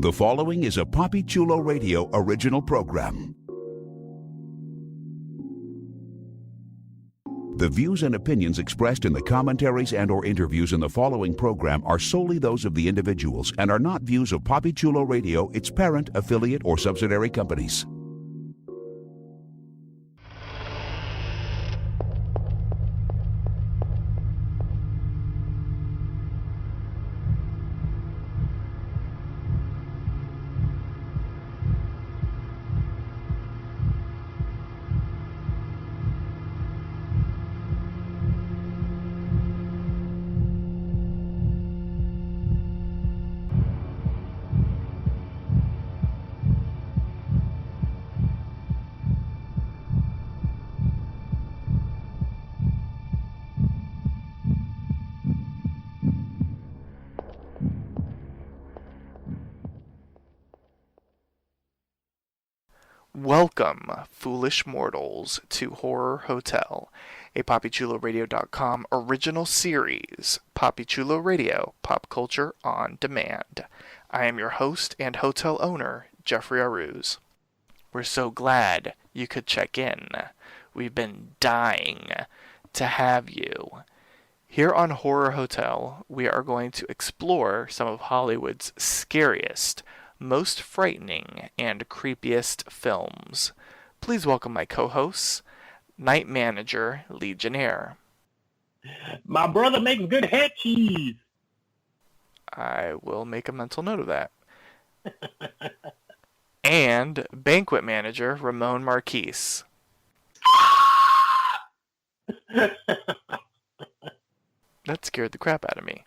The following is a Papi Chulo Radio original program. The views and opinions expressed in the commentaries and/or interviews in the following program are solely those of the individuals and are not views of Papi Chulo Radio, its parent, affiliate, or subsidiary companies. Welcome, foolish mortals, to Horror Hotel, a PapiChuloRadio.com original series, Papi Chulo Radio, Pop Culture on Demand. I am your host and hotel owner, Jeffrey Aruz. We're so glad you could check in. We've been dying to have you. Here on Horror Hotel, we are going to explore some of Hollywood's scariest, most frightening, and creepiest films. Please welcome my co-hosts, Night Manager Legionnaire. My brother makes good head cheese. I will make a mental note of that. And Banquet Manager Ramon Marquise. That scared the crap out of me.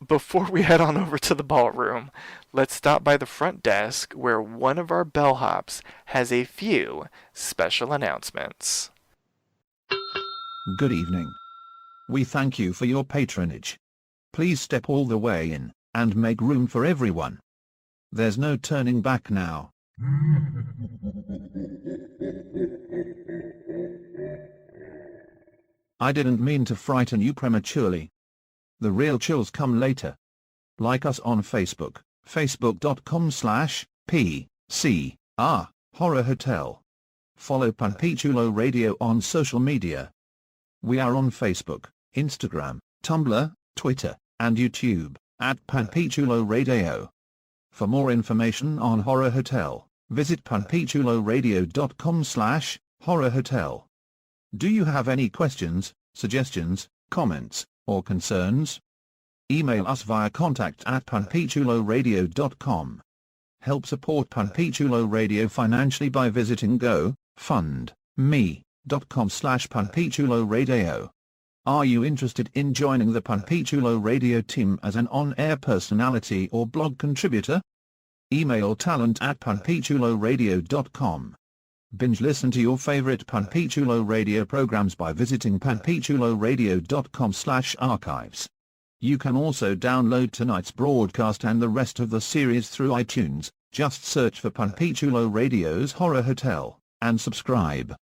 Before we head on over to the ballroom, let's stop by the front desk where one of our bellhops has a few special announcements. Good evening. We thank you for your patronage. Please step all the way in, and make room for everyone. There's no turning back now. I didn't mean to frighten you prematurely. The real chills come later. Like us on Facebook, facebook.com/PCR Horror Hotel. Follow Papi Chulo Radio on social media. We are on Facebook, Instagram, Tumblr, Twitter, and YouTube, at Papi Chulo Radio. For more information on Horror Hotel, visit papichuloradio.com/Horror Hotel. Do you have any questions, suggestions, comments, or concerns? Email us via contact@papichuloradio.com. Help support Papi Chulo Radio financially by visiting gofundme.com/papichuloradio. Are you interested in joining the Papi Chulo Radio team as an on-air personality or blog contributor? Email talent@papichuloradio.com. Binge listen to your favorite Papi Chulo Radio programs by visiting papichuloradio.com/archives. You can also download tonight's broadcast and the rest of the series through iTunes. Just search for Papi Chulo Radio's Horror Hotel, and subscribe.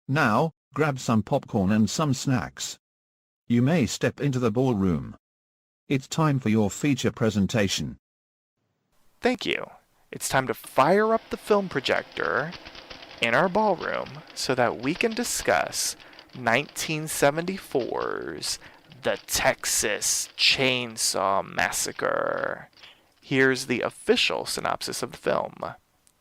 Now, grab some popcorn and some snacks. You may step into the ballroom. It's time for your feature presentation. Thank you. It's time to fire up the film projector in our ballroom so that we can discuss 1974's The Texas Chainsaw Massacre. Here's the official synopsis of the film.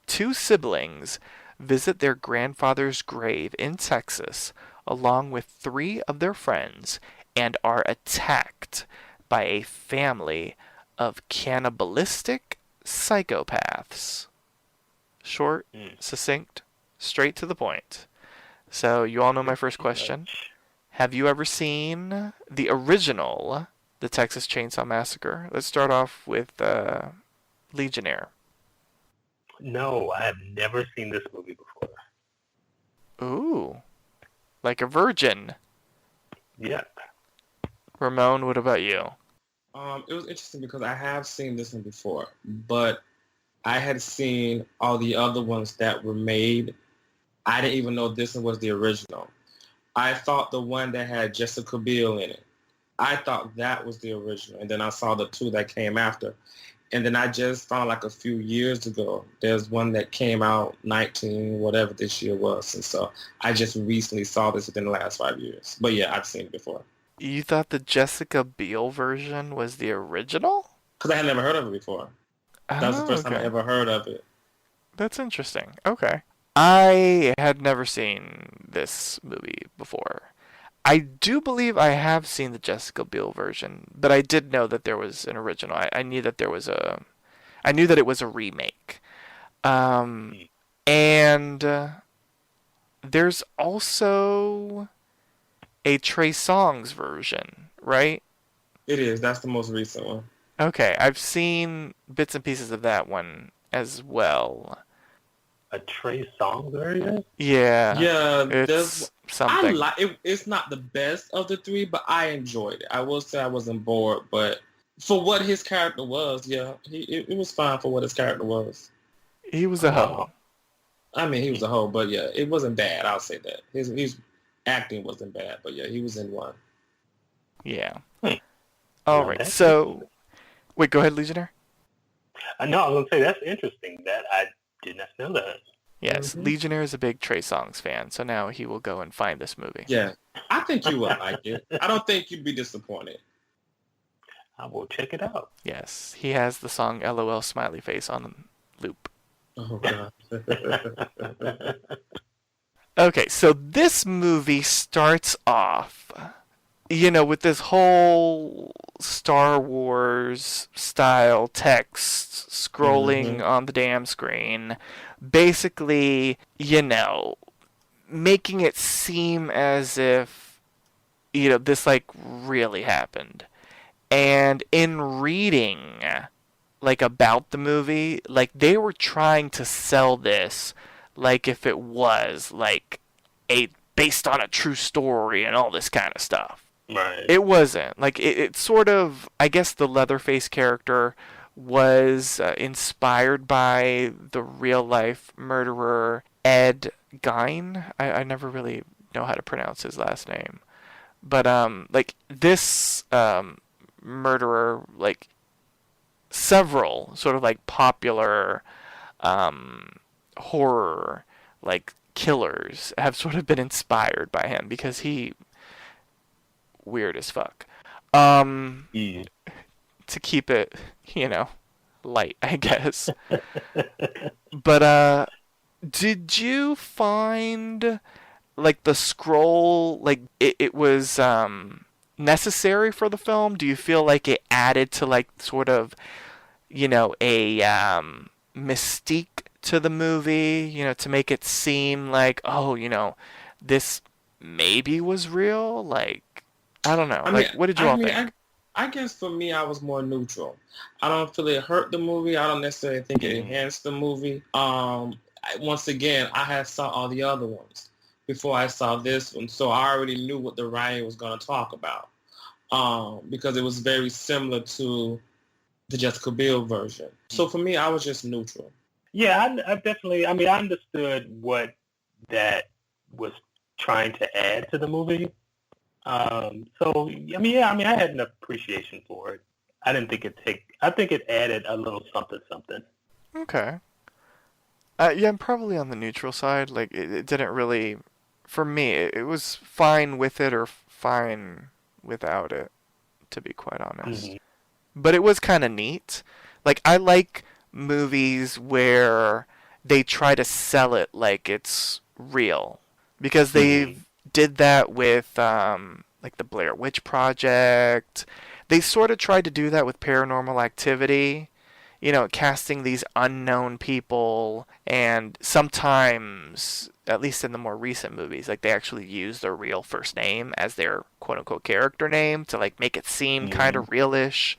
Two siblings visit their grandfather's grave in Texas along with three of their friends and are attacked by a family of cannibalistic psychopaths. Short, succinct, straight to the point. So you all know my first question. Have you ever seen the original, The Texas Chainsaw Massacre? Let's start off with Legionnaire. No, I have never seen this movie before. Ooh, like a virgin. Yeah. Ramon, what about you? It was interesting because I have seen this one before, but I had seen all the other ones that were made. I didn't even know this one was the original. I thought the one that had Jessica Biel in it, I thought that was the original. And then I saw the two that came after. And then I just found like a few years ago, there's one that came out 19, whatever this year was. And so I just recently saw this within the last 5 years. But yeah, I've seen it before. You thought the Jessica Biel version was the original? Because I had never heard of it before. That was the Oh, first time I okay. ever heard of it. That's interesting. Okay. I had never seen this movie before. I do believe I have seen the Jessica Biel version, but I did know that there was an original. I knew that there was a, I knew that it was a remake. And there's also a Trey Songz version, right? It is. That's the most recent one. Okay, I've seen bits and pieces of that one as well. A Trey Songz version? Yeah. Yeah, It's I something. like it. It's not the best of the three, but I enjoyed it. I will say I wasn't bored, but for what his character was, yeah, it was fine for what his character was. He was a hoe. I mean, he was a hoe, but yeah, it wasn't bad. I'll say that his acting wasn't bad, but yeah, he was in one. Yeah. Hmm. All Yeah, right. that's So, wait, go ahead, Legionnaire. No, I was going to say, that's interesting. That I did not know that. Yes, Mhm. Legionnaire is a big Trey Songz fan, so now he will go and find this movie. Yeah, I think you will like it. I don't think you'd be disappointed. I will check it out. Yes, he has the song LOL Smiley Face on loop. Oh god. Okay, so this movie starts off, with this whole Star Wars style text scrolling on the damn screen. Basically, making it seem as if, this like really happened. And in reading, like about the movie, like they were trying to sell this like if it was like based on a true story and all this kind of stuff. Right. It wasn't. Like it sort of, I guess the Leatherface character was inspired by the real life murderer Ed Gein. I never really know how to pronounce his last name. But like this murderer, like several sort of like popular horror like killers have sort of been inspired by him because he weird as fuck. Yeah. To keep it, light, I guess. But did you find like the scroll like it was necessary for the film? Do you feel like it added to like sort of a mystique to the movie, to make it seem like, this maybe was real? Like, I don't know. What did you all think? I guess for me, I was more neutral. I don't feel it hurt the movie. I don't necessarily think it enhanced the movie. Once again, I had saw all the other ones before I saw this one, so I already knew what the writing was going to talk about because it was very similar to the Jessica Biel version. So for me, I was just neutral. Yeah, I definitely, I understood what that was trying to add to the movie. So, I had an appreciation for it. I didn't think I think it added a little something. Okay. Yeah, I'm probably on the neutral side. Like, it didn't really, for me, it was fine with it or fine without it, to be quite honest. Mm-hmm. But it was kind of neat. Like, I like movies where they try to sell it like it's real. Because they did that with, like, the Blair Witch Project. They sort of tried to do that with Paranormal Activity. Casting these unknown people, and sometimes, at least in the more recent movies, like they actually use their real first name as their quote-unquote character name to like make it seem kind of realish.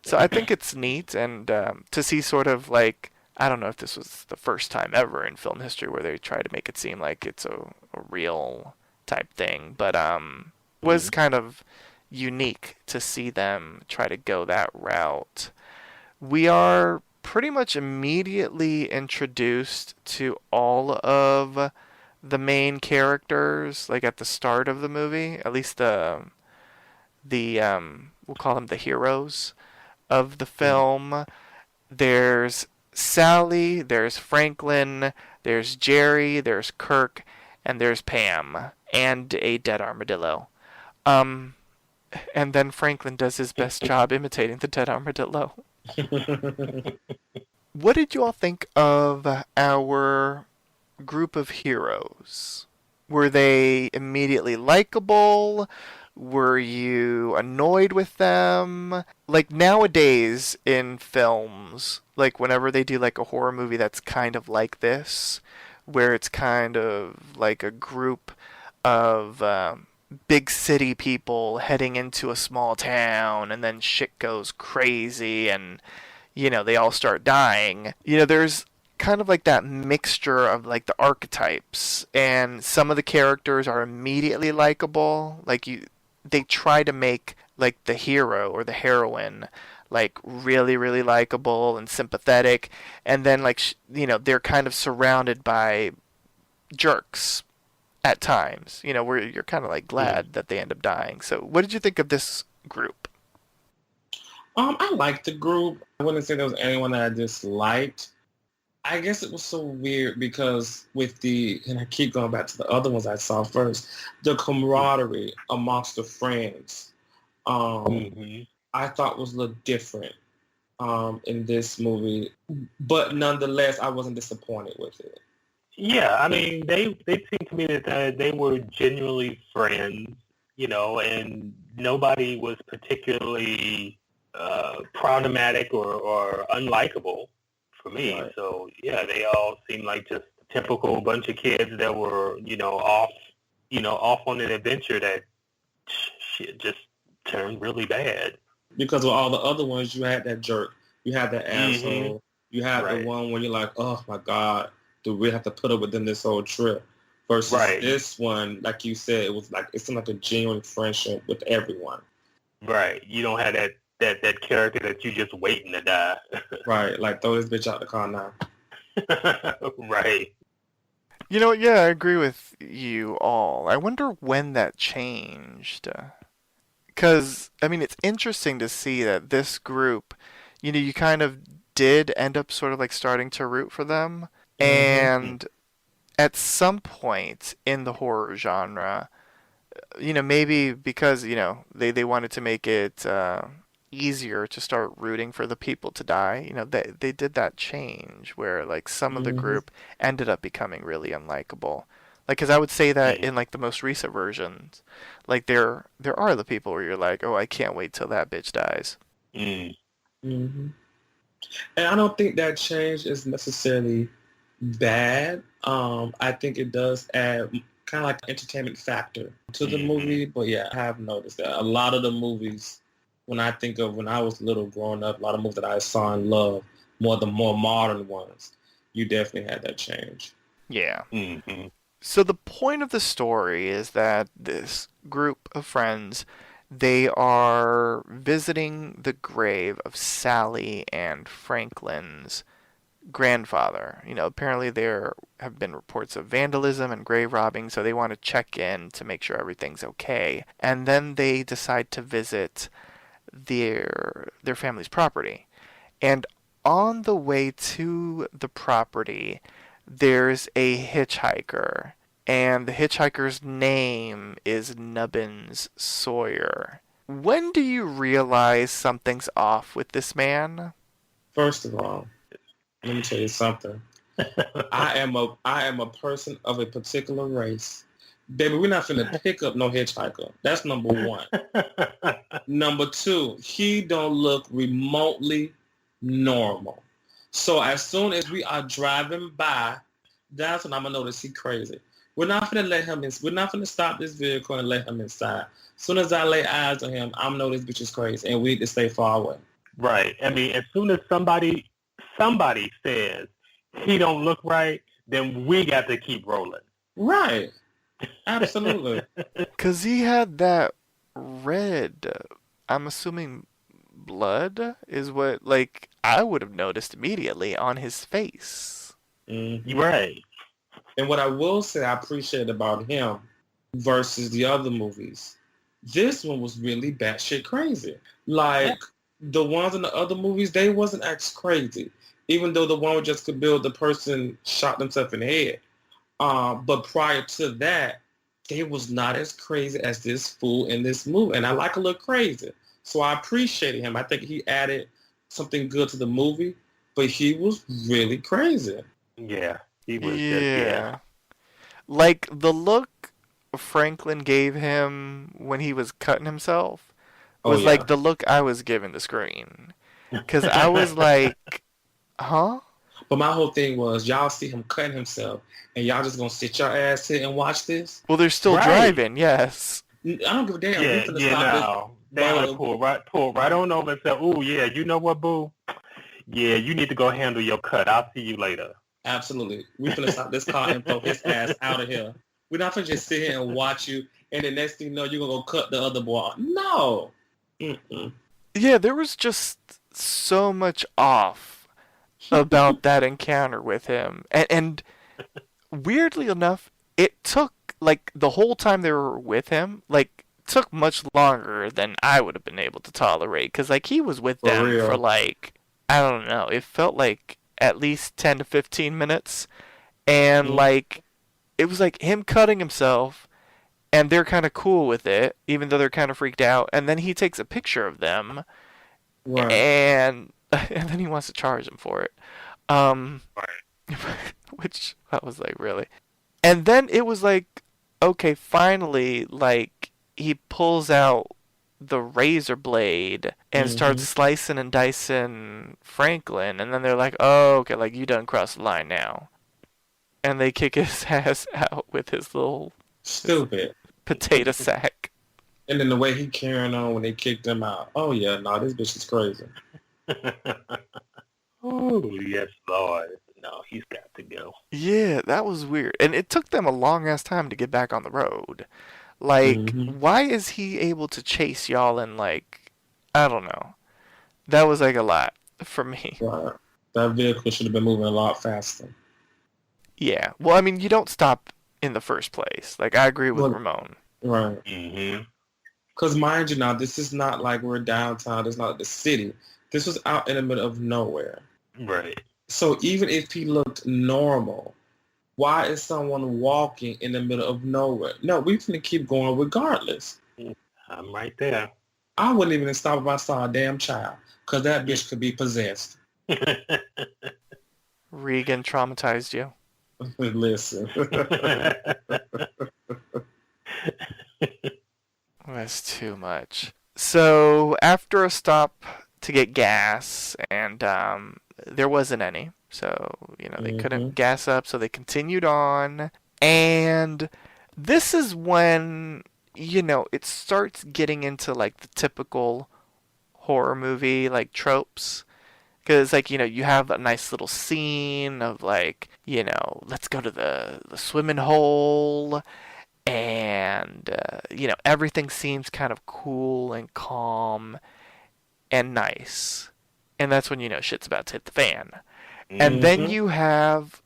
So I think it's neat, and to see sort of like, I don't know if this was the first time ever in film history where they try to make it seem like it's a real type thing, but was kind of unique to see them try to go that route. We are pretty much immediately introduced to all of the main characters, like at the start of the movie. At least the we'll call them the heroes of the film. There's Sally, there's Franklin, there's Jerry, there's Kirk, and there's Pam, and a dead armadillo. Um, and then Franklin does his best job imitating the dead armadillo. What did you all think of our group of heroes? Were they immediately likable? Were you annoyed with them? Like nowadays in films, like whenever they do like a horror movie that's kind of like this, where it's kind of like a group of big city people heading into a small town and then shit goes crazy and they all start dying. There's kind of like that mixture of like the archetypes, and some of the characters are immediately likable. They try to make like the hero or the heroine like really really likable and sympathetic, and then like they're kind of surrounded by jerks at times, where you're kind of like glad that they end up dying. So what did you think of this group? I liked the group. I wouldn't say there was anyone that I disliked. I guess it was so weird because and I keep going back to the other ones I saw first, the camaraderie amongst the friends, I thought was a little different in this movie. But nonetheless, I wasn't disappointed with it. Yeah, I mean, they seemed to me that they were genuinely friends, and nobody was particularly problematic or unlikable for me. Right. So yeah, they all seemed like just a typical bunch of kids that were off on an adventure that shit just turned really bad. Because with all the other ones, you had that jerk, you had that asshole, you had the one where you're like, oh my god, do we have to put up with them this whole trip? Versus this one, like you said, it seemed like a genuine friendship with everyone. Right. You don't have that character that you just waiting to die. Right, like throw this bitch out the car now. Right. Yeah, I agree with you all. I wonder when that changed. Because, I mean, it's interesting to see that this group, you kind of did end up sort of like starting to root for them. And at some point in the horror genre, maybe because, they wanted to make it easier to start rooting for the people to die, they did that change where like some of the group ended up becoming really unlikable. Like, because I would say that in like the most recent versions, like there are the people where you're like, oh, I can't wait till that bitch dies. And I don't think that change is necessarily bad. I think it does add kind of like an entertainment factor to the movie. But yeah, I have noticed that a lot of the movies, when I think of when I was little growing up, a lot of movies that I saw and loved, the more modern ones, you definitely had that change. Yeah. So the point of the story is that this group of friends, they are visiting the grave of Sally and Franklin's grandfather. Apparently there have been reports of vandalism and grave robbing, so they want to check in to make sure everything's okay. And then they decide to visit their family's property. And on the way to the property, there's a hitchhiker, and the hitchhiker's name is Nubbins Sawyer. When do you realize something's off with this man? First of all, let me tell you something. I am a person of a particular race. Baby, we're not finna pick up no hitchhiker. That's number one. Number two, he don't look remotely normal. So as soon as we are driving by, that's when I'm gonna notice he crazy. We're not finna let him in. We're not finna stop this vehicle and let him inside. As soon as I lay eyes on him, I'm know this bitch is crazy, and we need to stay far away. Right. I mean, as soon as somebody says he don't look right, then we got to keep rolling. Right. Absolutely. Because he had that red, I'm assuming blood is what, like, I would have noticed immediately on his face. Right. And what I will say I appreciate about him versus the other movies, this one was really batshit crazy. Like, the ones in the other movies, they wasn't as crazy. Even though the one with Jessica Biel, the person shot themselves in the head. But prior to that, they was not as crazy as this fool in this movie. And I like a little crazy. So I appreciated him. I think he added something good to the movie, but he was really crazy. Yeah, he was Yeah. Like, the look Franklin gave him when he was cutting himself Oh, was yeah. like the look I was giving the screen. Because I was like, huh? But my whole thing was, y'all see him cutting himself, and y'all just gonna sit your ass here and watch this? Well, they're still Right. driving, yes. I don't give a damn. Yeah, We finna stop no. They would have pulled right on over and said, "Ooh, yeah, you know what, boo? Yeah, you need to go handle your cut. I'll see you later." Absolutely. We finna stop this car and throw his ass out of here. We're not finna just sit here and watch you, and the next thing you know, you're gonna go cut the other boy. No. Mm-mm. Yeah, there was just so much off about that encounter with him. And weirdly enough, it took, like, the whole time they were with him, like, took much longer than I would have been able to tolerate. Because, like, he was with For them real. for, like, I don't know, it felt like at least 10 to 15 minutes. And, like, it was like him cutting himself, and they're kind of cool with it, even though they're kind of freaked out. And then he takes a picture of them, Right. and then he wants to charge them for it. Which I was like, really? And then it was like, okay, finally, like, he pulls out the razor blade and starts slicing and dicing Franklin, and then they're like, oh, okay, like, you done crossed the line now. And they kick his ass out with his little Stupid. potato sack. And then the way he carrying on when they kicked him out. Oh, yeah, no, this bitch is crazy. Oh, yes, Lord. No, he's got to go. Yeah, that was weird. And it took them a long ass time to get back on the road. Like, why is he able to chase y'all in, like, I don't know. That was like a lot for me. Right. That vehicle should have been moving a lot faster. Yeah. Well, I mean, you don't stop in the first place. Like, I agree with Ramon. Right. Mm-hmm. Because mind you now, this is not like we're downtown. It's not the city. This was out in the middle of nowhere. Right. So even if he looked normal, why is someone walking in the middle of nowhere? No, we finna keep going regardless. I'm right there. I wouldn't even stop if I saw a damn child, because that bitch could be possessed. Regan traumatized you. Listen. That's too much. So after a stop to get gas, and there wasn't any, so they couldn't gas up, so they continued on, and this is when it starts getting into like the typical horror movie like tropes. Because, like, you have a nice little scene of, like, let's go to the swimming hole, and, everything seems kind of cool and calm and nice. And that's when, shit's about to hit the fan. And then you have,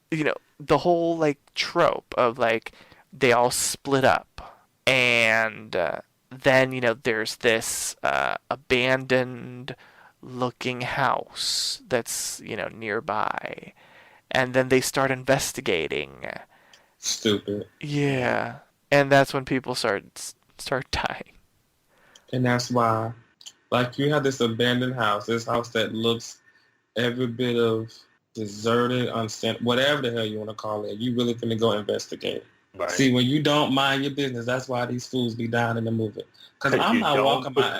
the whole, like, trope of, like, they all split up. And then, there's this abandoned looking house that's nearby, and then they start investigating. Stupid. Yeah, and that's when people start dying. And that's why, like, you have this abandoned house, this house that looks every bit of deserted, whatever the hell you want to call it. You really finna go investigate. Right. See, when you don't mind your business, that's why these fools be down in the movie. Because I'm not walking by.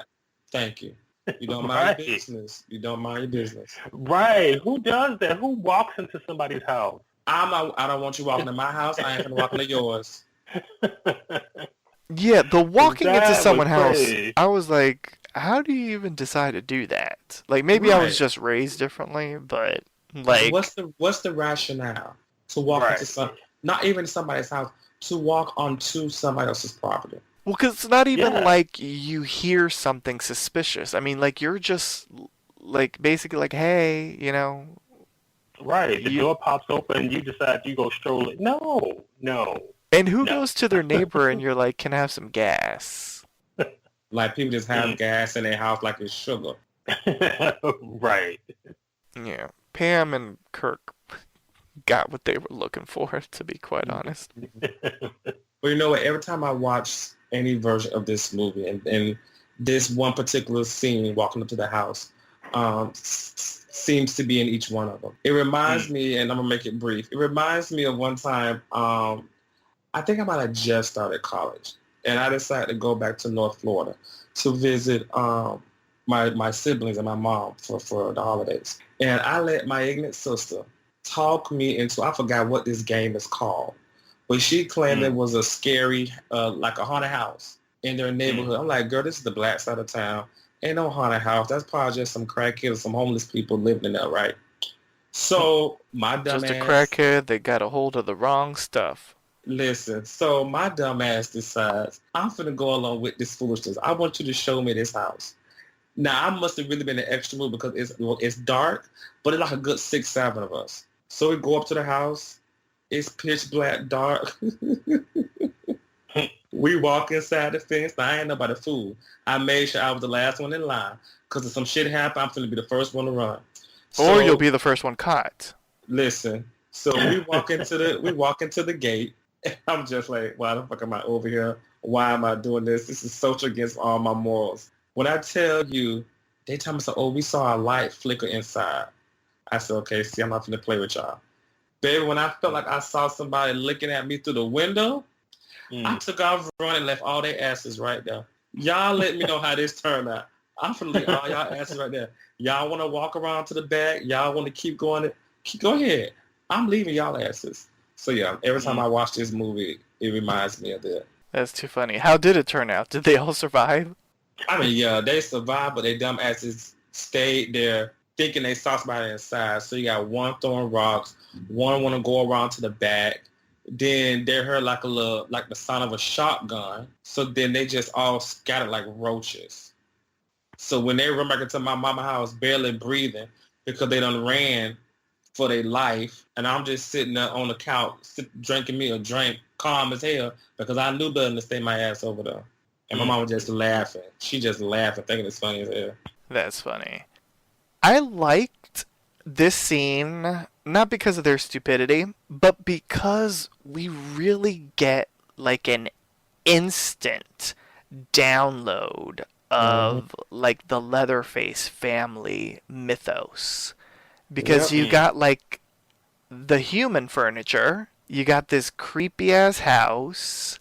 Thank you. You don't mind your business. You don't mind your business. Right. Who does that? Who walks into somebody's house? I don't want you walking in my house. I ain't gonna walk into yours. Yeah, the walking into That someone's was house, crazy. I was like, how do you even decide to do that? Like, maybe I was just raised differently, but like, what's the rationale to walk into not even somebody's house, to walk onto somebody else's property? Well, because it's not even like you hear something suspicious. I mean, like, you're just, like, basically like, hey, Right. The door pops open, you decide you go stroll it. No. And who goes to their neighbor and you're like, can I have some gas? Like, people just have gas in their house like it's sugar. Right. Yeah, Pam and Kirk got what they were looking for, to be quite honest. But you know what? Every time I watch any version of this movie, and this one particular scene, walking up to the house, seems to be in each one of them. It reminds me, and I'm gonna make it brief. It reminds me of one time. I think I might have just started college, and I decided to go back to North Florida to visit my siblings and my mom for the holidays. And I let my ignorant sister talk me into, I forgot what this game is called, but she claimed it was a scary, like a haunted house in their neighborhood. I'm like, girl, this is the black side of town. Ain't no haunted house. That's probably just some crackheads or some homeless people living in there, right? So my dumb Just a ass, crackhead that got a hold of the wrong stuff. listen, so my dumb ass decides, I'm finna go along with this foolishness. I want you to show me this house. Now, I must have really been an extra move because it's dark, but it's like a good 6, 7 of us. So we go up to the house. It's pitch black dark. We walk inside the fence. Now, I ain't nobody fool. I made sure I was the last one in line because if some shit happened, I'm going to be the first one to run. Or you'll be the first one caught. Listen, so we walk into the gate. And I'm just like, why the fuck am I over here? Why am I doing this? This is social against all my morals. When I tell you, they tell me, so, oh, we saw a light flicker inside. I said, okay, see, I'm not going to play with y'all. Baby, when I felt like I saw somebody looking at me through the window, I took off running and left all their asses right there. Y'all let me know how this turned out. I'm going to leave all y'all asses right there. Y'all want to walk around to the back? Y'all want to keep going? Go ahead. I'm leaving y'all asses. So, yeah, every time I watch this movie, it reminds me of that. That's too funny. How did it turn out? Did they all survive? I mean, yeah, they survived, but they dumb asses stayed there thinking they saw somebody inside. So you got one throwing rocks, one want to go around to the back. Then they heard like the sound of a shotgun. So then they just all scattered like roaches. So when they run back into my mama's house, barely breathing because they done ran for their life, and I'm just sitting there on the couch, drinking me a drink, calm as hell, because I knew better than to stay my ass over there. And my mom was just laughing. She just laughing, thinking it's funny as hell. That's funny. I liked this scene, not because of their stupidity, but because we really get like an instant download of like the Leatherface family mythos. Because you got like the human furniture, you got this creepy ass house,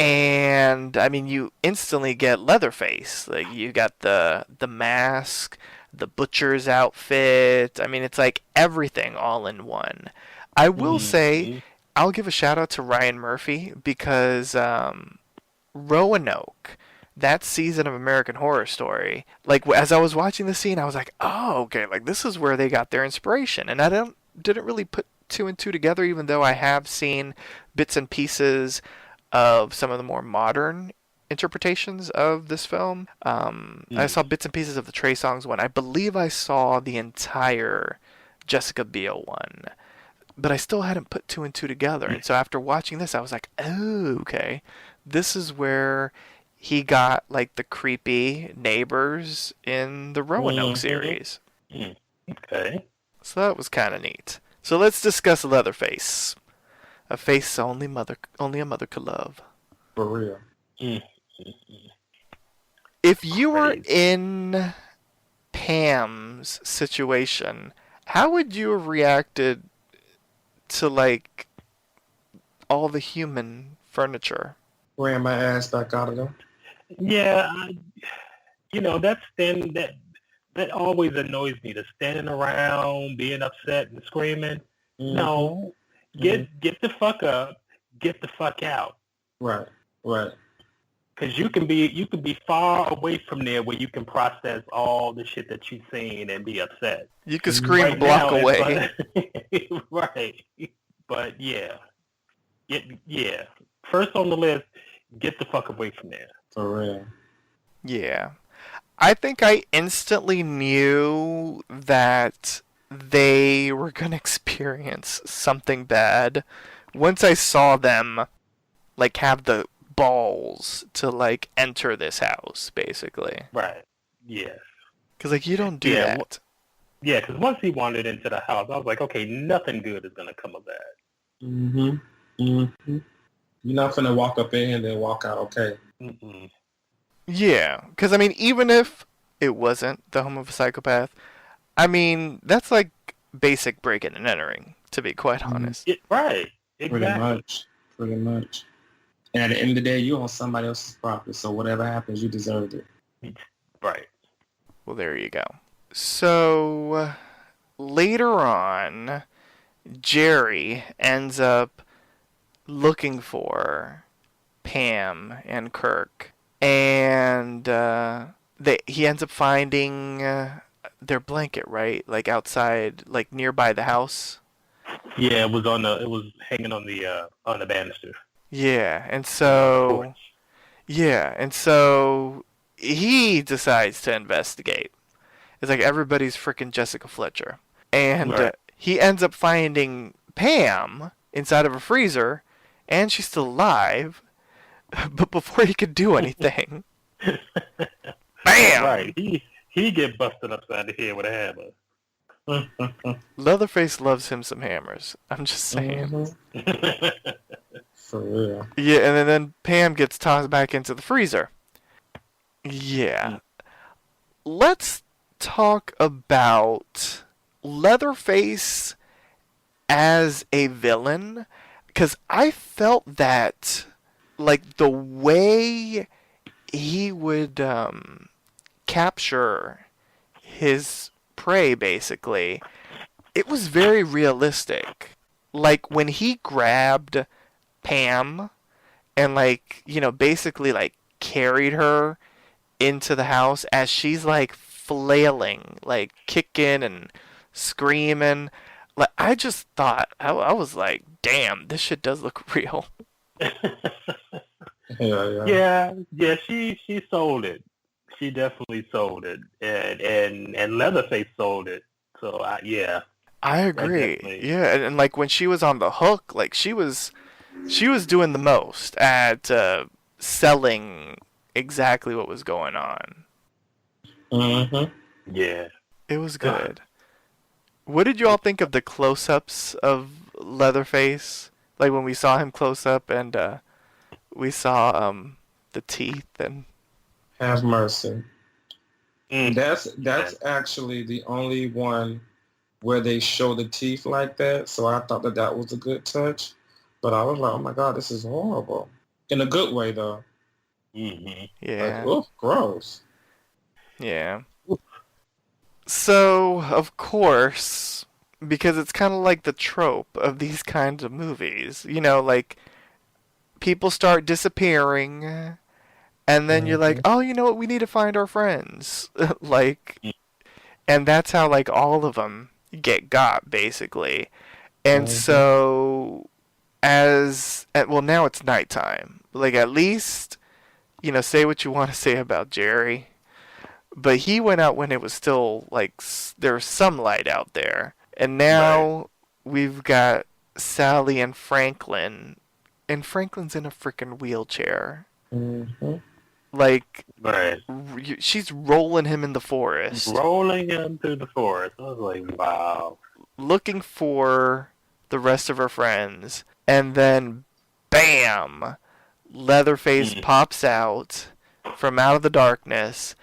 and I mean you instantly get Leatherface. Like you got the mask, the butcher's outfit. I mean it's like everything all in one. I will say I'll give a shout out to Ryan Murphy because Roanoke, that season of American Horror Story, like as I was watching the scene, I was like, oh, okay, like this is where they got their inspiration. And I didn't really put 2 and 2 together, even though I have seen bits and pieces of some of the more modern interpretations of this film. I saw bits and pieces of the Trey Songz one. I believe I saw the entire Jessica Biel one, but I still hadn't put 2 and 2 together. And so after watching this, I was like, oh, okay, this is where he got like the creepy neighbors in the Roanoke series. Okay. So that was kind of neat. So let's discuss Leatherface. A face only a mother could love. For real. If you were in Pam's situation, how would you have reacted to like all the human furniture? Ran my ass back out of them. Yeah, that always annoys me. The standing around, being upset and screaming. No, get the fuck up, get the fuck out. Right. Because you can be far away from there where you can process all the shit that you've seen and be upset. You can scream a block away. Right. But yeah. First on the list, get the fuck away from there. For real. Yeah. I think I instantly knew that they were going to experience something bad once I saw them like have the balls to like enter this house, basically. Right. Yes. Because, like, you don't do Yeah, that. Yeah, because once he wandered into the house, I was like, okay, nothing good is gonna come of that. Mhm. Mhm. You're not finna walk up in here and then walk out okay. Mm-mm. Yeah, because, I mean, even if it wasn't the home of a psychopath, I mean, that's like basic breaking and entering, to be quite honest. Right, Pretty exactly. much. Pretty much. And at the end of the day, you're on somebody else's property, so whatever happens, you deserved it. Right. Well, there you go. So, later on, Jerry ends up looking for Pam and Kirk, and he ends up finding their blanket, right, like outside, like nearby the house. Yeah, it was hanging on the banister. Yeah, and On the porch. so he decides to investigate. It's like everybody's freaking Jessica Fletcher, and Right. he ends up finding Pam inside of a freezer, and she's still alive. But before he could do anything, bam! Right. He get busted upside the head with a hammer. Leatherface loves him some hammers. I'm just saying. For real. Yeah, and then Pam gets tossed back into the freezer. Yeah. Let's talk about Leatherface as a villain, because I felt that, like, the way he would capture his prey, basically, it was very realistic. Like, when he grabbed Pam and, like, basically, like, carried her into the house as she's, like, flailing, like, kicking and screaming. Like, I just thought, I was like, damn, this shit does look real. Yeah. She sold it. She definitely sold it, and Leatherface sold it. So yeah, I agree. Yeah, and like when she was on the hook, like she was doing the most at selling exactly what was going on. Yeah. It was good. What did you all think of the close-ups of Leatherface? Like when we saw him close up and we saw the teeth and. Have mercy. Mm. That's actually the only one where they show the teeth like that. So I thought that was a good touch. But I was like, oh my God, this is horrible. In a good way, though. Mm-hmm. Yeah. Like, gross. Yeah. So, of course, because it's kind of like the trope of these kinds of movies, like people start disappearing, and then you're like, oh, you know what, we need to find our friends. Like, and that's how, like, all of them got, basically. And so, well, now it's nighttime. Like, at least, say what you want to say about Jerry. But he went out when it was still, like, there was some light out there. And now we've got Sally and Franklin. And Franklin's in a freaking wheelchair. Like, she's rolling him in the forest. Rolling him through the forest. I was like, wow. Looking for the rest of her friends. And then, bam! Leatherface pops out from out of the darkness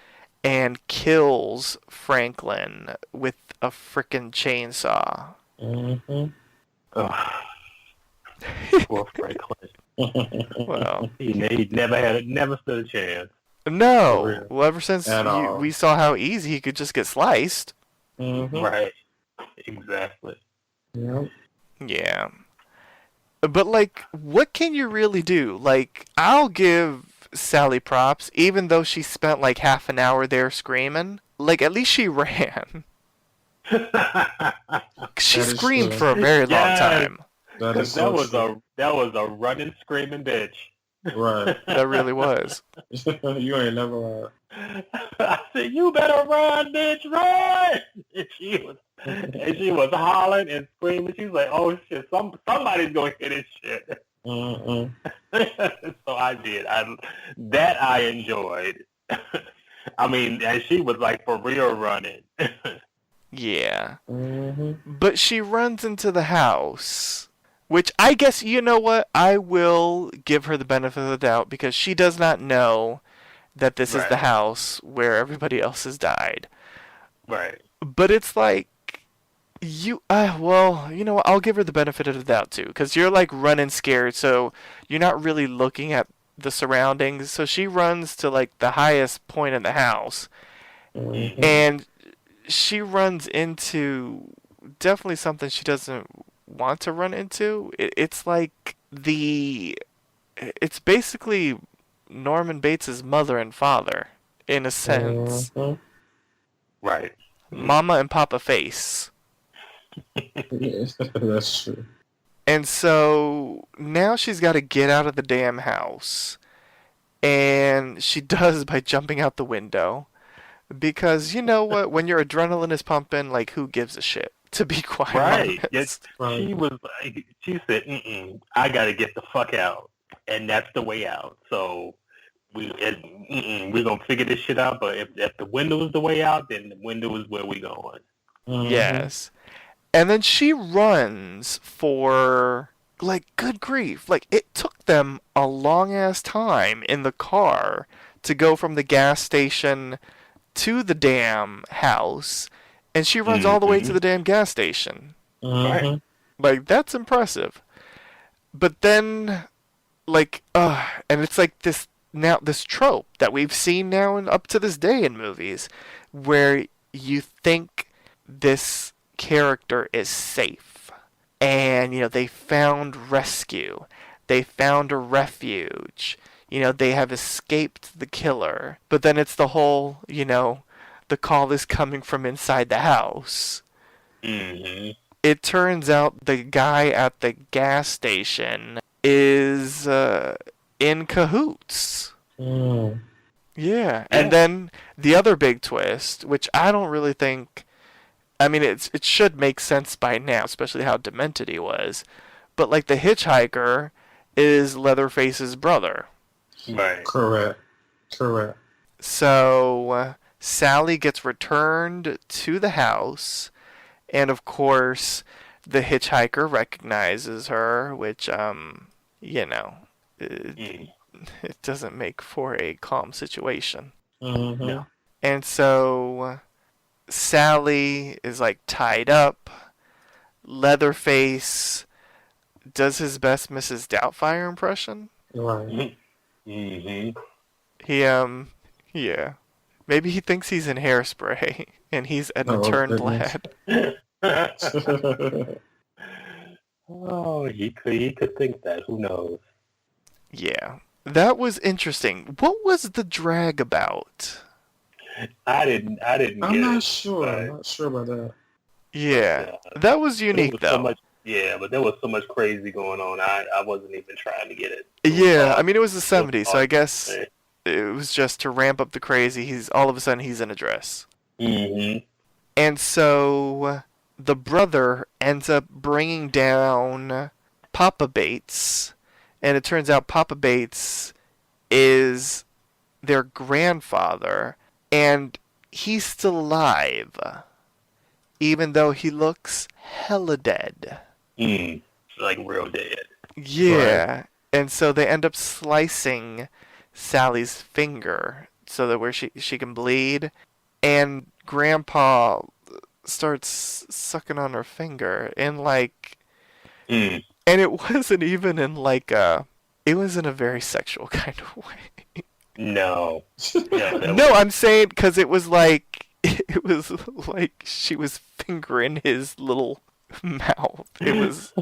and kills Franklin with a frickin' chainsaw. Poor Franklin. Well, he never stood a chance. No. Well, ever since we saw how easy he could just get sliced. Right. Exactly. Yeah. But, like, what can you really do? Like, I'll give Sally props, even though she spent, like, half an hour there screaming. Like, at least she ran. She screamed for a very long time. That was a running, screaming bitch. Right. That really was. You ain't never lied. I said, "You better run, bitch, run!" And she was hollering and screaming. She was like, "Oh shit, somebody's gonna hit this shit." So I did. I enjoyed. I mean, and she was like for real running. Yeah. Mm-hmm. But she runs into the house, which I guess, you know what? I will give her the benefit of the doubt because she does not know that this is the Right. house where everybody else has died. Right. But it's like, well, you know what? I'll give her the benefit of the doubt too, because you're like running scared, so you're not really looking at the surroundings. So she runs to like the highest point in the house, Mm-hmm. and she runs into definitely something she doesn't want to run into. It's like it's basically Norman Bates's mother and father, in a sense. Mm-hmm. Right. Mama and Papa Face. Yeah, that's true. And so now she's got to get out of the damn house. And she does by jumping out the window. Because you know what? When your adrenaline is pumping, like, who gives a shit? To be quite Right. honest. Right. She was like, she said, I got to get the fuck out. And that's the way out. So we're going to figure this shit out. But if the window is the way out, then the window is where we're going. Mm-hmm. Yes. And then she runs for, like, good grief. Like, it took them a long ass time in the car to go from the gas station to the damn house. And she runs all the way to the damn gas station. Mm-hmm. Right. Like, that's impressive. But then, like, and it's like this trope that we've seen now and up to this day in movies, where you think this character is safe, and they found rescue, they found a refuge, they have escaped the killer, but then it's the whole, the call is coming from inside the house. Mm-hmm. It turns out the guy at the gas station is in cahoots. Mm. Yeah. And then the other big twist, which I don't really think, I mean, it should make sense by now, especially how demented he was, but like the hitchhiker is Leatherface's brother. Right. Correct. So Sally gets returned to the house, and of course the hitchhiker recognizes her, which it doesn't make for a calm situation. Mm-hmm. No. And so Sally is like tied up. Leatherface does his best Mrs. Doubtfire impression. Right. Mm-hmm. He yeah. Maybe he thinks he's in Hairspray and he's Edna Oh, Turnblad. Oh, he could think that. Who knows? Yeah. That was interesting. What was the drag about? I didn't I'm get not it, sure. but- I'm not sure about that. Yeah. That was unique There was though. so much, but there was so much crazy going on. I wasn't even trying to get it. Yeah, I mean it was the 70s, so I guess Yeah. it was just to ramp up the crazy. He's all of a sudden he's in a dress. Mm-hmm. And so the brother ends up bringing down Papa Bates, and it turns out Papa Bates is their grandfather, and he's still alive, even though he looks hella dead. Like real dead. Yeah, right. And so they end up slicing Sally's finger so that where she can bleed, and Grandpa starts sucking on her finger, and like, and it wasn't even in like it was in a very sexual kind of way. No. No, I'm saying because it was like she was fingering his little mouth. It was.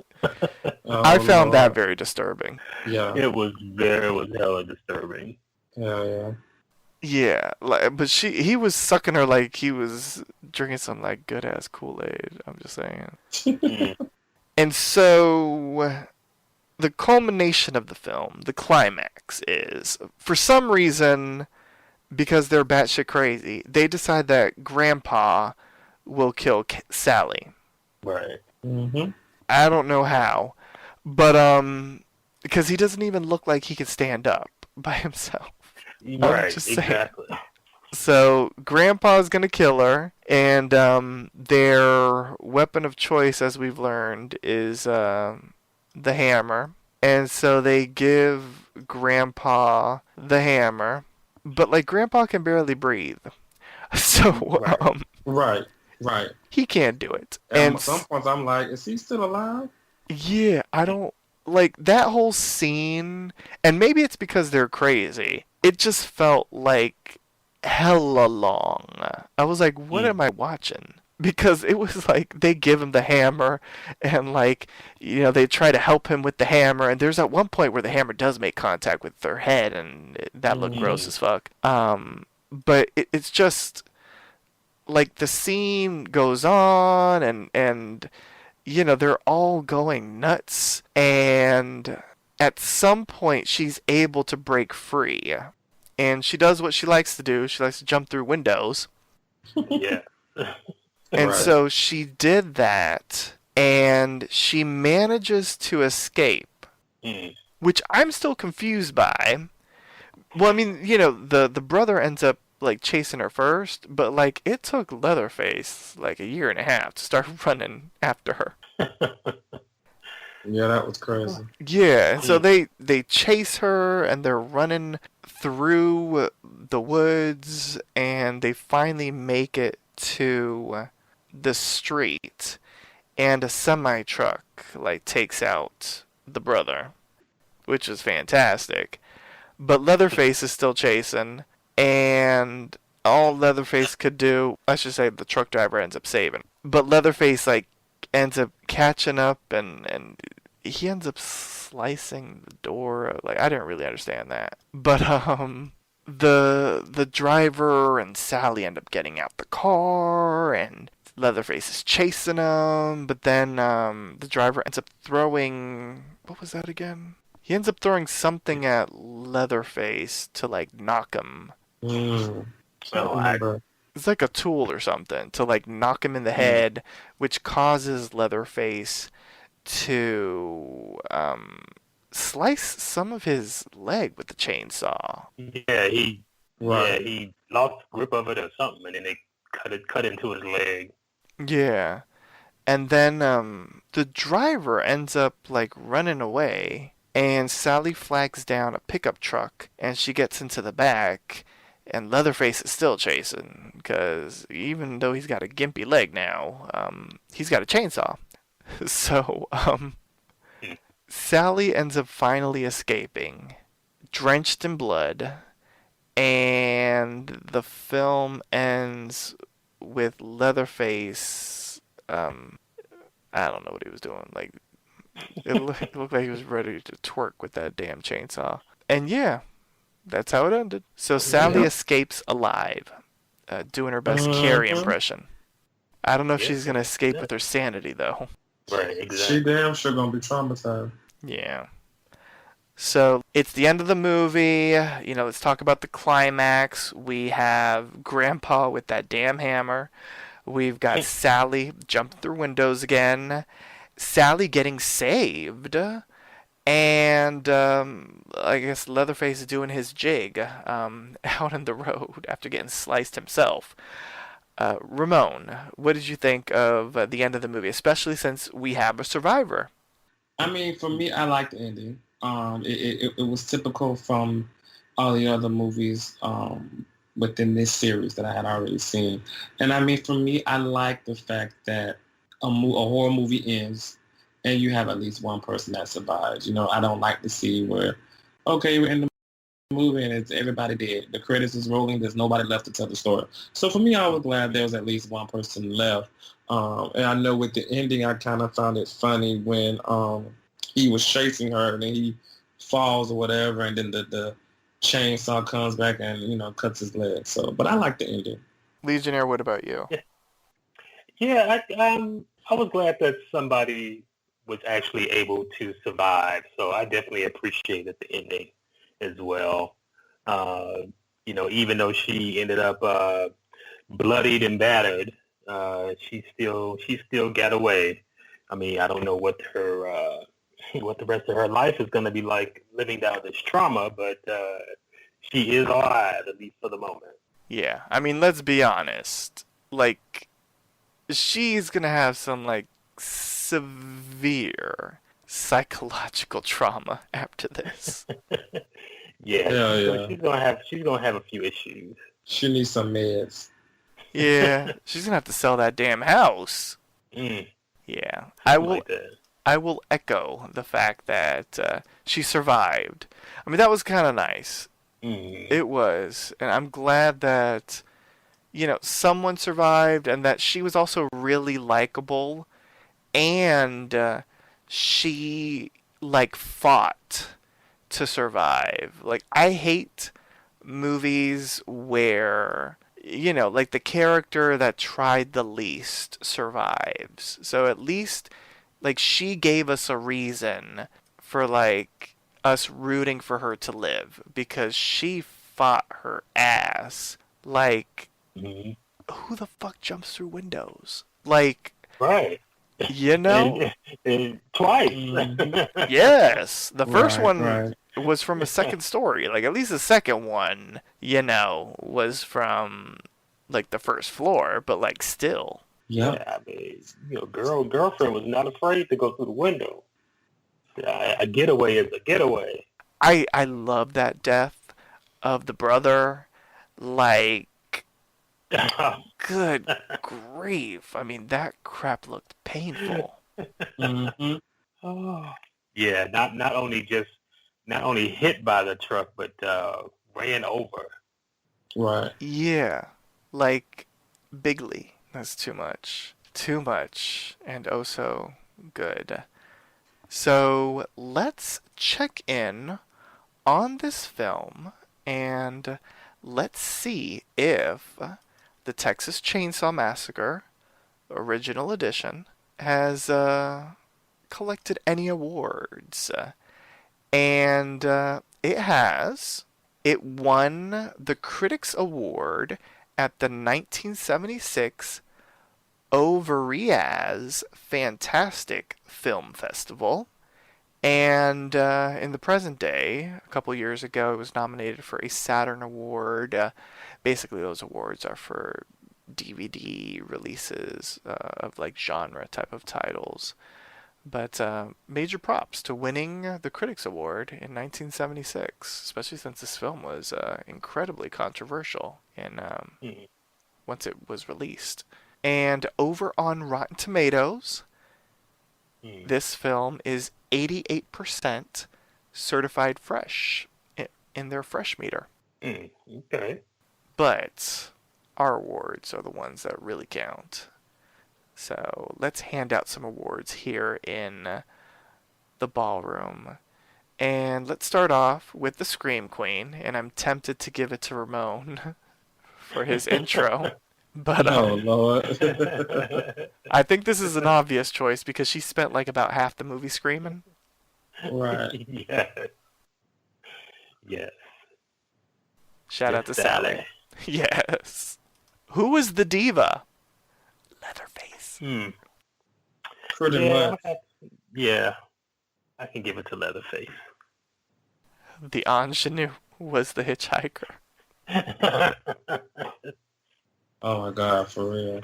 I found that very disturbing. Yeah. It was hella disturbing. Yeah. Yeah, but he was sucking her like he was drinking some like good ass Kool-Aid. I'm just saying. And so the culmination of the film, the climax, is for some reason, because they're batshit crazy, they decide that Grandpa will kill Sally. Right. Mm-hmm. I don't know how, but because he doesn't even look like he can stand up by himself. Right. just exactly. So Grandpa's gonna kill her, and their weapon of choice, as we've learned, is the hammer. And so they give Grandpa the hammer, but like Grandpa can barely breathe, so Right. Right. Right. he can't do it. And at some points, I'm like, is he still alive? Yeah, I don't like that whole scene, and maybe it's because they're crazy. It just felt like hella long. I was like, what am I watching? Because it was like they give him the hammer, and like, they try to help him with the hammer, and there's at one point where the hammer does make contact with their head, and that looked gross as fuck. But it's just like the scene goes on, and they're all going nuts, and at some point she's able to break free. And she does what she likes to do. She likes to jump through windows. Yeah. And Right. so she did that, and she manages to escape, which I'm still confused by. Well, I mean, the brother ends up like chasing her first, but like it took Leatherface like a year and a half to start running after her. Yeah, that was crazy. Yeah, and so they chase her, and they're running through the woods, and they finally make it to the street, and a semi truck like takes out the brother, which is fantastic. But Leatherface is still chasing, and all Leatherface could do, I should say, the truck driver ends up saving. But Leatherface like ends up catching up, and he ends up slicing the door. Like, I didn't really understand that. But the driver and Sally end up getting out the car, and Leatherface is chasing them. But then the driver ends up throwing, what was that again? He ends up throwing something at Leatherface to like knock him. I don't remember. It's like a tool or something to like knock him in the head, which causes Leatherface to slice some of his leg with the chainsaw. Yeah, he Right. he lost grip of it or something, and then they cut into his leg. Yeah. And then the driver ends up like running away, and Sally flags down a pickup truck, and she gets into the back, and Leatherface is still chasing, because even though he's got a gimpy leg now, he's got a chainsaw. So Sally ends up finally escaping, drenched in blood, and the film ends with Leatherface. I don't know what he was doing. Like, it looked like he was ready to twerk with that damn chainsaw. And yeah, that's how it ended. So Sally escapes alive, doing her best Carrie impression. I don't know if she's gonna escape with her sanity though. Right, She exactly. damn sure gonna be traumatized. Yeah. So it's the end of the movie. Let's talk about the climax. We have Grandpa with that damn hammer. We've got Sally jumping through windows again. Sally getting saved. And I guess Leatherface is doing his jig out on the road after getting sliced himself. Ramon, what did you think of the end of the movie, especially since we have a survivor? I mean, for me, I like the ending. It was typical from all the other movies within this series that I had already seen. And I mean, for me, I like the fact that a horror movie ends and you have at least one person that survives. I don't like to see where, okay, we're in the movie and it's everybody dead. The credits is rolling. There's nobody left to tell the story. So for me, I was glad there was at least one person left. And I know with the ending, I kind of found it funny when he was chasing her and then he falls or whatever, and then the chainsaw comes back and cuts his leg. So, but I like the ending. Legionnaire, what about you? Yeah, I was glad that somebody was actually able to survive. So I definitely appreciated the ending as well. Even though she ended up bloodied and battered, she still got away. I mean, I don't know what the rest of her life is going to be like living down this trauma, but she is alive, at least for the moment. Yeah, I mean, let's be honest. Like, she's gonna have some, like, severe psychological trauma after this. Yeah, Yeah, yeah. she's gonna have a few issues. She needs some meds. Yeah, she's gonna have to sell that damn house. Mm, Yeah, something like that. I will echo the fact that she survived. I mean, that was kind of nice. Mm. It was, and I'm glad that someone survived, and that she was also really likable, and she like fought to survive. Like, I hate movies where like the character that tried the least survives. So at least like she gave us a reason for like us rooting for her to live, because she fought her ass. Like, Mhm. who the fuck jumps through windows? Like, Right. you know? And twice. Yes. The first Right, one right. was from a second story. Like, at least the second one, was from like the first floor, but like still. Yep. Yeah, I mean, girlfriend was not afraid to go through the window. A getaway is a getaway. I love that death of the brother. Like, good grief. I mean, that crap looked painful. Mm-hmm. Oh. Yeah, not only hit by the truck, but ran over. Right. Yeah. Like, bigly. That's too much. Too much. And oh so good. So let's check in on this film and let's see if the Texas Chainsaw Massacre original edition has collected any awards. And it has. It won the Critics Award at the 1976 Ovariaz Fantastic Film Festival. And in the present day, a couple years ago, it was nominated for a Saturn Award. Basically, those awards are for DVD releases of like genre type of titles. But major props to winning the Critics Award in 1976, especially since this film was incredibly controversial once it was released. And over on Rotten Tomatoes, this film is 88% certified fresh in their fresh meter. Okay. But our awards are the ones that really count. So let's hand out some awards here in the ballroom. And let's start off with the Scream Queen. And I'm tempted to give it to Ramon for his intro. But Oh, Lord. I think this is an obvious choice because she spent like about half the movie screaming. Right. Yes. Yes. Shout out to Just Sally. Yes. Who was the diva? Leatherface. Pretty much. Yeah. I can give it to Leatherface. The ingenue was the hitchhiker. Oh my God, for real.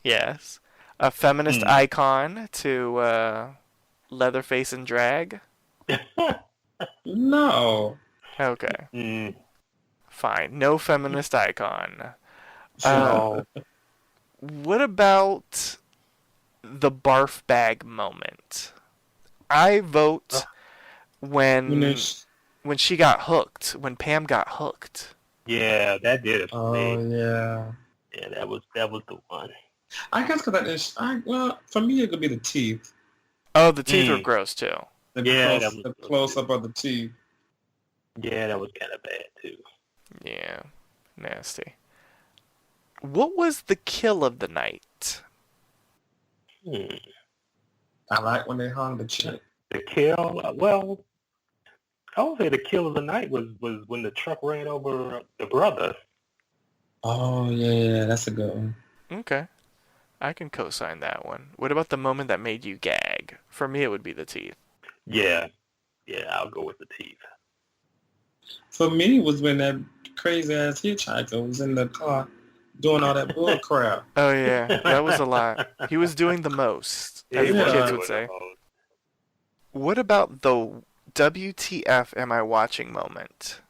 Yes. A feminist icon to Leatherface and drag. No. Okay. Fine. No feminist icon. No. What about the barf bag moment? I vote when she got hooked, when Pam got hooked. Yeah, that did it for me. Oh, yeah. Yeah, that was the one. I guess because well, for me, it could be the teeth. Oh, the teeth were gross, too. The close-up of the teeth. Yeah, that was kind of bad, too. Yeah. Nasty. What was the kill of the night? I like when they hung the chick. The kill? Well, I would say the kill of the night was when the truck ran over the brother. Oh, yeah, that's a good one. Okay. I can co-sign that one. What about the moment that made you gag? For me, it would be the teeth. Yeah. Yeah, I'll go with the teeth. For me, it was when that crazy ass hitchhiker was in the car doing all that bull crap. Oh yeah, that was a lot. He was doing the most, as the kids would say. What about the WTF am I watching moment?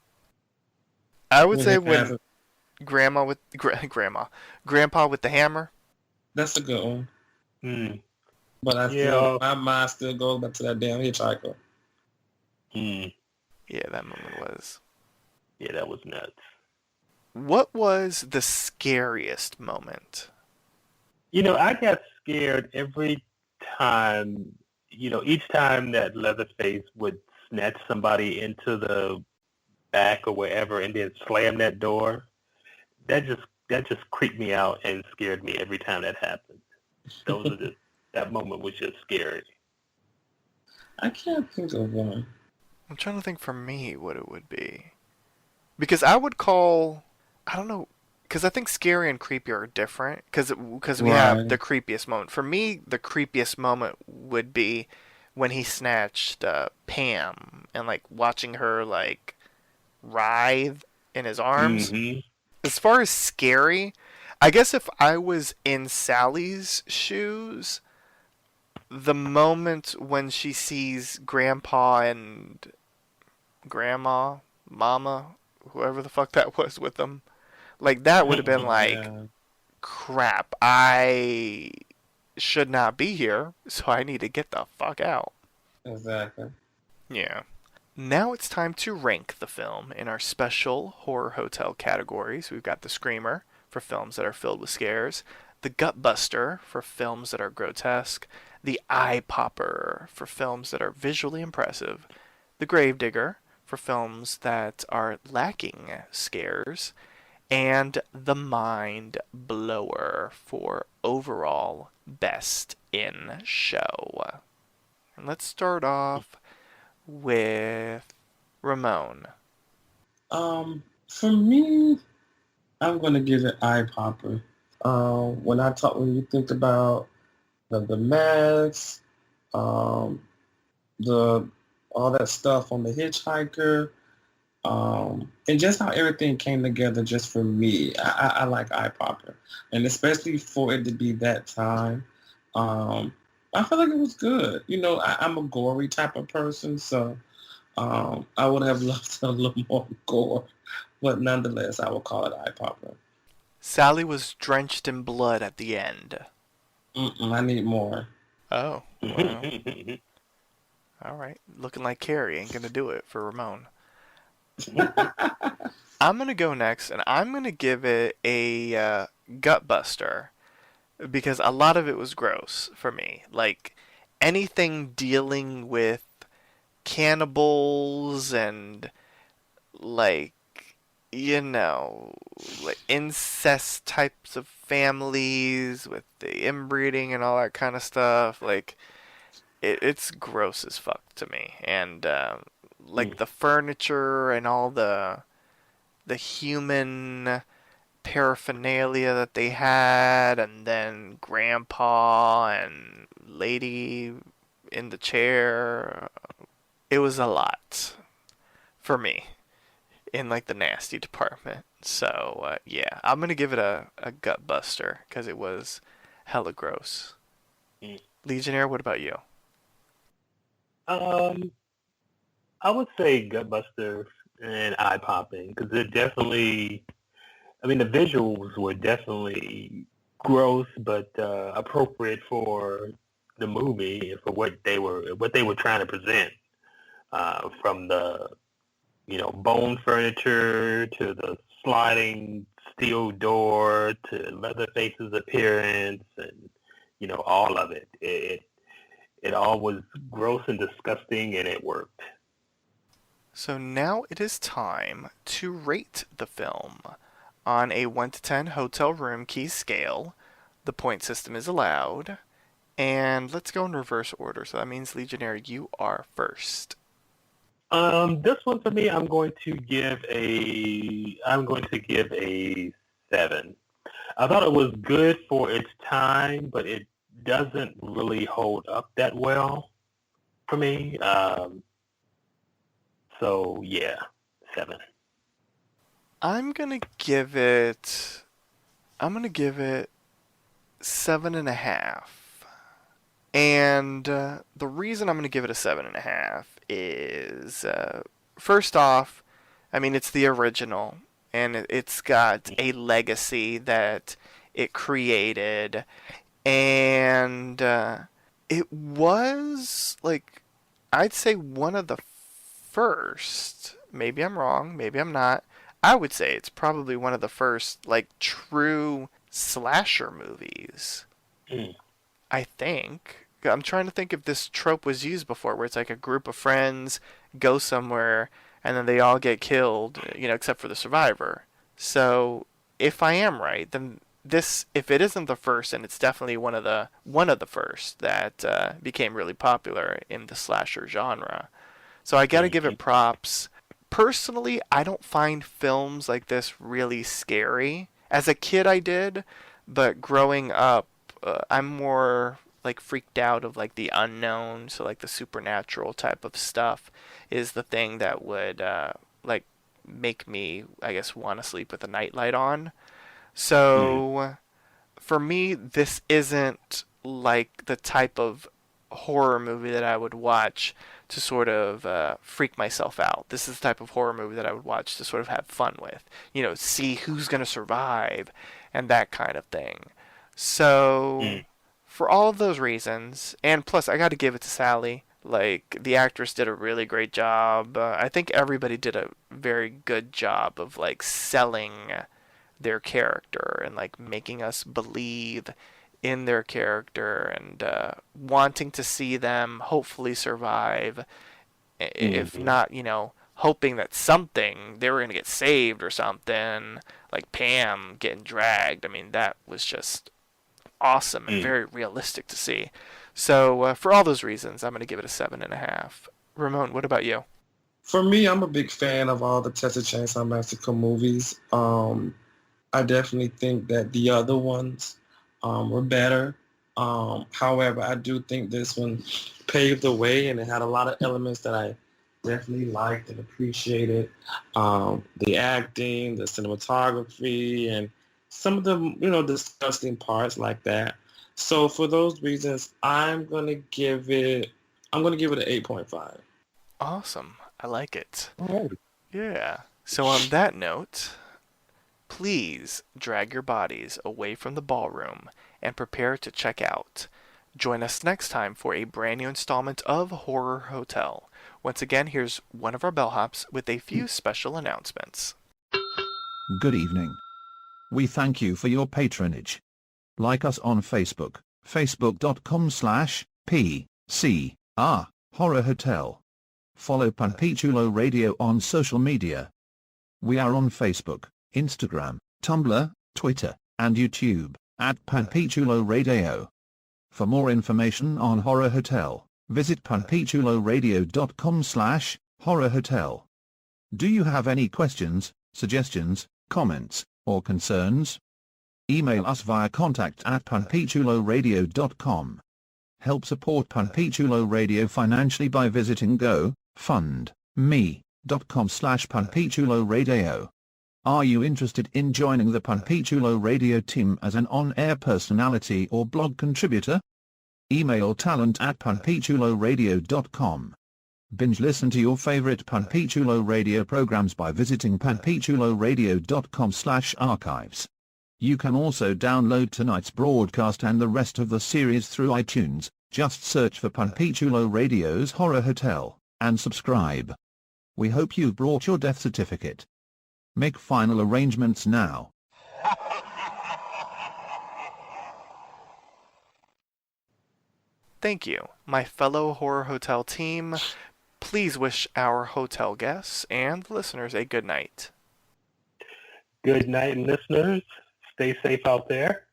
I would say when Grandpa with the hammer. That's a good one. Hmm. But I feel my mind still goes back to that damn hitchhiker. Hmm. Yeah, that moment was. Yeah, that was nuts. What was the scariest moment? I got scared every time, each time that Leatherface would snatch somebody into the back or wherever and then slam that door. That just creeped me out and scared me every time that happened. That moment was just scary. I can't think of one. I'm trying to think for me what it would be. Because I would call, I don't know, because I think scary and creepy are different. Because we have the creepiest moment. For me, the creepiest moment would be when he snatched Pam and like watching her like writhe in his arms. Mm-hmm. As far as scary, I guess if I was in Sally's shoes, the moment when she sees Grandpa and Grandma, Mama, whoever the fuck that was with them, like that would have been like, crap, I should not be here, so I need to get the fuck out. Exactly. Yeah. Now it's time to rank the film in our special horror hotel categories. We've got the Screamer for films that are filled with scares, the Gutbuster for films that are grotesque, the Eye Popper for films that are visually impressive, the Gravedigger for films that are lacking scares, and the Mind Blower for overall best in show. And let's start off with Ramon. For me, I'm gonna give it Eye Popper. When you think about the masks, the all that stuff on the hitchhiker, and just how everything came together just for me. I like Eye Popper, and especially for it to be that time. I feel like it was good. I'm a gory type of person, so I would have loved a little more gore, but nonetheless, I will call it Eye Popper. Sally was drenched in blood at the end. I need more. Oh, well. All right. Looking like Carrie ain't gonna do it for Ramon. I'm gonna go next, and I'm gonna give it a gut buster because a lot of it was gross for me. Like anything dealing with cannibals and like like incest types of families with the inbreeding and all that kind of stuff. Like it's gross as fuck to me, and like the furniture and all the human paraphernalia that they had, and then Grandpa and Lady in the chair. It was a lot for me in like the nasty department. So yeah, I'm gonna give it a gut buster because it was hella gross. Legionnaire, what about you? I would say Gutbuster and Eye Popping because it definitely. I mean, the visuals were definitely gross, but appropriate for the movie and for what they were trying to present. From the bone furniture to the sliding steel door to Leatherface's appearance and all of it. It all was gross and disgusting, and it worked. So now it is time to rate the film on a 1 to 10 hotel room key scale. The point system is allowed. And let's go in reverse order. So that means Legionnaire, you are first. This one for me, I'm going to give a 7. I thought it was good for its time, but it doesn't really hold up that well for me. So yeah, 7. I'm gonna give it 7.5. And the reason I'm gonna give it a 7.5 is first off, I mean it's the original, and it's got a legacy that it created, and it was like I'd say one of the first. Maybe I'm wrong. Maybe I'm not. I would say it's probably one of the first like true slasher movies. Mm. I think. I'm trying to think if this trope was used before, where it's like a group of friends go somewhere and then they all get killed, except for the survivor. So if I am right, then this, if it isn't the first, then it's definitely one of the first that became really popular in the slasher genre. So I gotta give it props. Personally, I don't find films like this really scary. As a kid, I did, but growing up, I'm more like freaked out of like the unknown. So like the supernatural type of stuff is the thing that would like make me, I guess, want to sleep with a nightlight on. So for me, this isn't like the type of horror movie that I would watch to sort of freak myself out. This is the type of horror movie that I would watch to sort of have fun with. See who's going to survive and that kind of thing. So, for all of those reasons, and plus I got to give it to Sally. Like, the actress did a really great job. I think everybody did a very good job of, like, selling their character and, like, making us believe in their character and wanting to see them hopefully survive. If not, hoping that they were going to get saved or something, like Pam getting dragged. I mean, that was just awesome and very realistic to see. So for all those reasons, I'm going to give it a 7.5. Ramon, what about you? For me, I'm a big fan of all the Texas Chainsaw Massacre movies. I definitely think that the other ones were better. However, I do think this one paved the way, and it had a lot of elements that I definitely liked and appreciated. The acting, the cinematography, and some of the disgusting parts like that. So for those reasons, I'm gonna give it an 8.5. Awesome. I like it. Oh. Yeah. So on that note, please drag your bodies away from the ballroom and prepare to check out. Join us next time for a brand new installment of Horror Hotel. Once again, here's one of our bellhops with a few special announcements. Good evening. We thank you for your patronage. Like us on Facebook, facebook.com/PCR Horror Hotel. Follow Panpichulo Radio on social media. We are on Facebook, Instagram, Tumblr, Twitter, and YouTube, at Panpichulo Radio. For more information on Horror Hotel, visit panpichuloradio.com/Horror Hotel. Do you have any questions, suggestions, comments, or concerns? Email us via contact@panpichuloradio.com. Help support Panpichulo Radio financially by visiting gofundme.com/panpichuloradio. Are you interested in joining the Panpichulo Radio team as an on-air personality or blog contributor? Email talent@panpichuloradio.com. Binge listen to your favorite Panpichulo Radio programs by visiting panpichuloradio.com/archives. You can also download tonight's broadcast and the rest of the series through iTunes. Just search for Panpichulo Radio's Horror Hotel, and subscribe. We hope you've brought your death certificate. Make final arrangements now. Thank you, my fellow Horror Hotel team. Please wish our hotel guests and listeners a good night. Good night, listeners. Stay safe out there.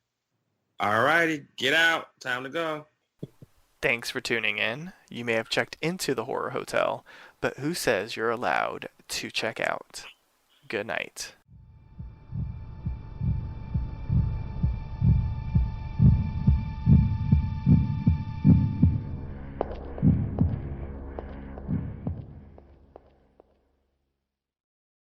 All righty, get out. Time to go. Thanks for tuning in. You may have checked into the Horror Hotel, but who says you're allowed to check out? Good night.